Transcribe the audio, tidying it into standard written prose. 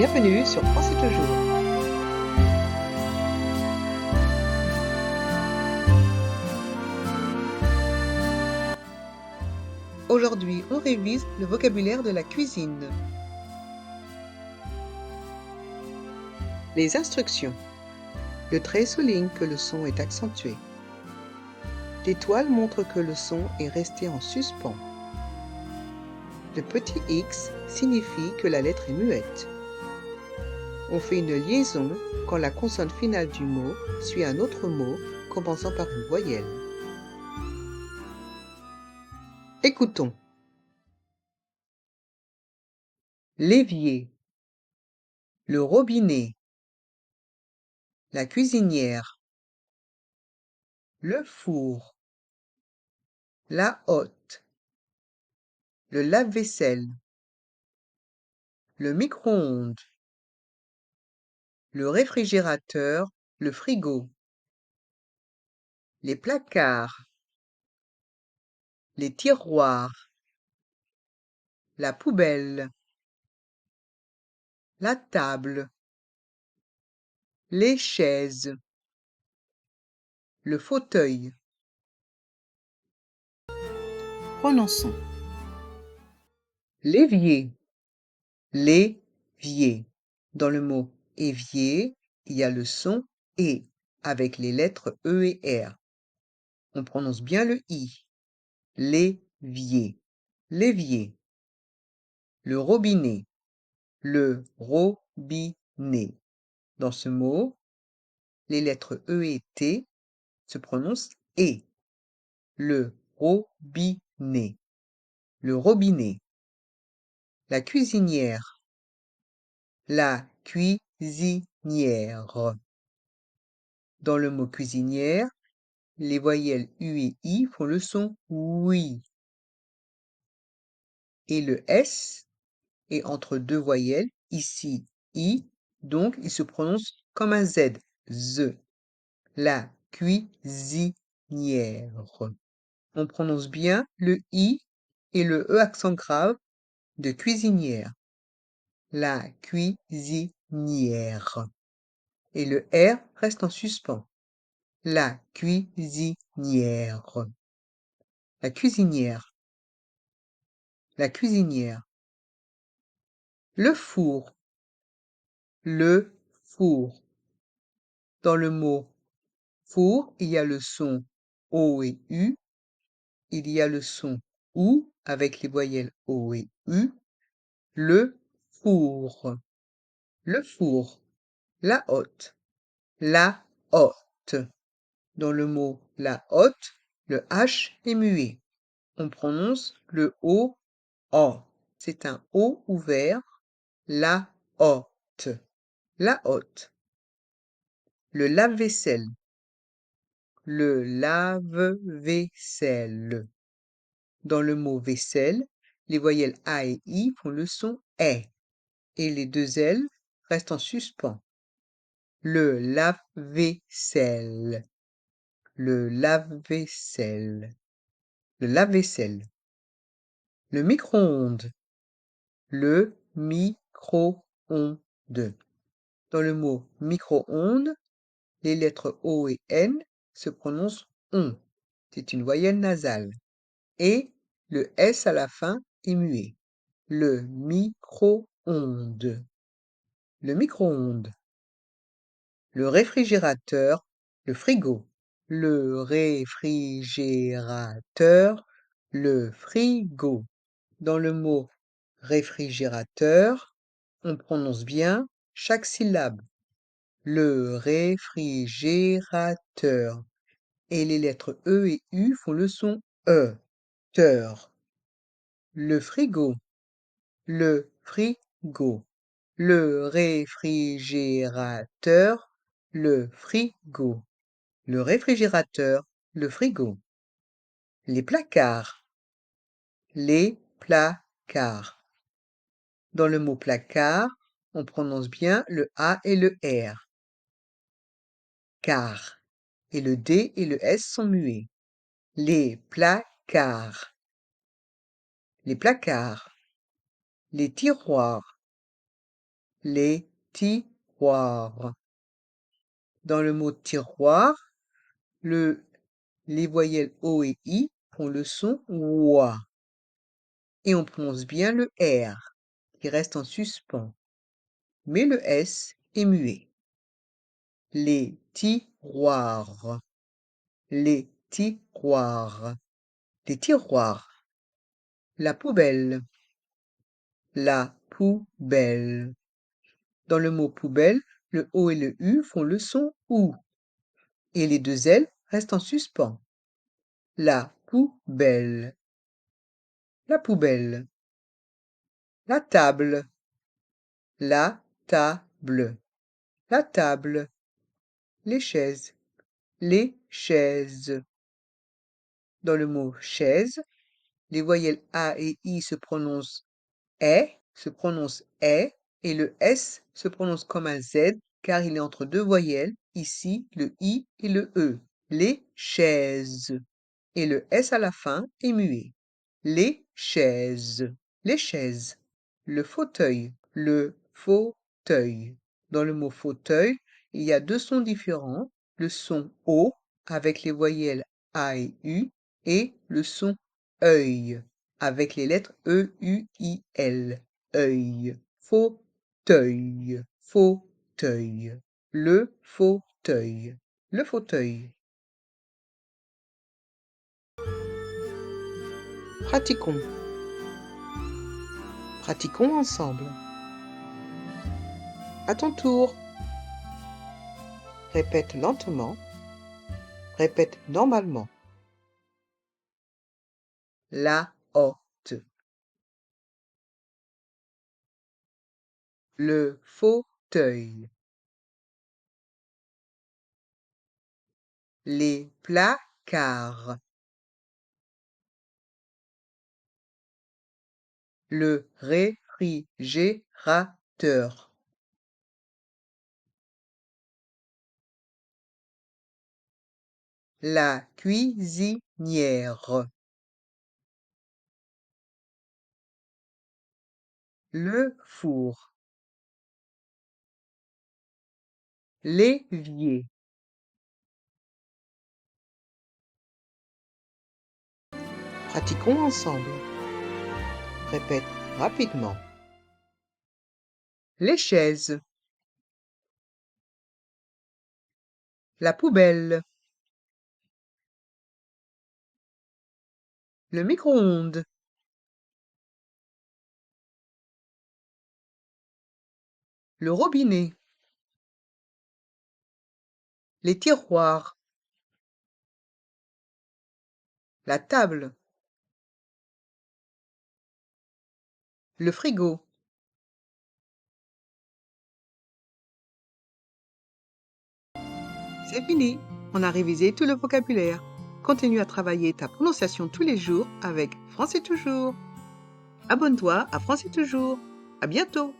Bienvenue sur Pensez toujours. Aujourd'hui, on révise le vocabulaire de la cuisine. Les instructions. Le trait souligne que le son est accentué. L'étoile montre que le son est resté en suspens. Le petit X signifie que la lettre est muette. On fait une liaison quand la consonne finale du mot suit un autre mot commençant par une voyelle. Écoutons. L'évier, le robinet, la cuisinière, le four, la hotte, le lave-vaisselle, le micro-ondes, le réfrigérateur, le frigo, les placards, les tiroirs, la poubelle, la table, les chaises, le fauteuil. Prononçons. L'évier, l'évier. Dans le mot évier, il y a le son E avec les lettres E et R. On prononce bien le I. L'évier, l'évier. Le robinet, le robinet. Dans ce mot, les lettres E et T se prononcent E. Le robinet, le robinet. La cuisinière, la cuisinière. Dans le mot cuisinière, les voyelles U et I font le son OUI. Et le S est entre deux voyelles, ici I, donc il se prononce comme un Z, Z. La cuisinière. On prononce bien le I et le E accent grave de cuisinière. La cuisinière. Et le R reste en suspens. La cuisinière. La cuisinière. La cuisinière. Le four. Le four. Dans le mot four, il y a le son O et U. Il y a le son OU avec les voyelles O et U. Le four. Le four. La hotte. La hotte. Dans le mot la hotte, le H est muet. On prononce le O, O. C'est un O ouvert. La hotte. La hotte. Le lave-vaisselle. Le lave-vaisselle. Dans le mot vaisselle, les voyelles A et I font le son E et les deux L restent en suspens. Le lave-vaisselle. Le lave-vaisselle. Le lave-vaisselle. Le micro-ondes. Le micro-ondes. Dans le mot micro-ondes, les lettres O et N se prononcent ON. C'est une voyelle nasale. Et le S à la fin est muet. Le micro-ondes. Le micro-ondes. Le réfrigérateur, le frigo. Le réfrigérateur, le frigo. Dans le mot réfrigérateur, on prononce bien chaque syllabe. Le réfrigérateur. Et les lettres E et U font le son E. Teur. Le frigo. Le frigo. Le réfrigérateur. Le frigo. Le réfrigérateur. Le frigo. Les placards. Les placards. Dans le mot placard, on prononce bien le A et le R. Car. Et le D et le S sont muets. Les placards. Les placards. Les tiroirs. Les tiroirs. Dans le mot tiroir, les voyelles O et I font le son OUA. Et on prononce bien le R, qui reste en suspens. Mais le S est muet. Les tiroirs. Les tiroirs. Les tiroirs. La poubelle. La poubelle. Dans le mot poubelle, le O et le U font le son OU. Et les deux L restent en suspens. La poubelle. La poubelle. La table. La table. La table. Les chaises. Les chaises. Dans le mot chaise, les voyelles A et I se prononcent est, et le S se prononce comme un Z car il est entre deux voyelles, ici le I et le E. Les chaises. Et le S à la fin est muet. Les chaises. Les chaises. Le fauteuil. Le fauteuil. Dans le mot fauteuil, il y a deux sons différents. Le son O avec les voyelles A et U et le son œil avec les lettres E, U, I, L. Œil. Fauteuil. Fauteuil. Le fauteuil. Le fauteuil. Pratiquons. Pratiquons ensemble. À ton tour. Répète lentement. Répète normalement. La hotte. Le fauteuil. Les placards. Le réfrigérateur. La cuisinière. Le four. L'évier. Pratiquons ensemble. Répète rapidement. Les chaises. La poubelle. Le micro-ondes. Le robinet. Les tiroirs. La table. Le frigo. C'est fini, on a révisé tout le vocabulaire. Continue à travailler ta prononciation tous les jours avec Français Toujours. Abonne-toi à Français Toujours. À bientôt!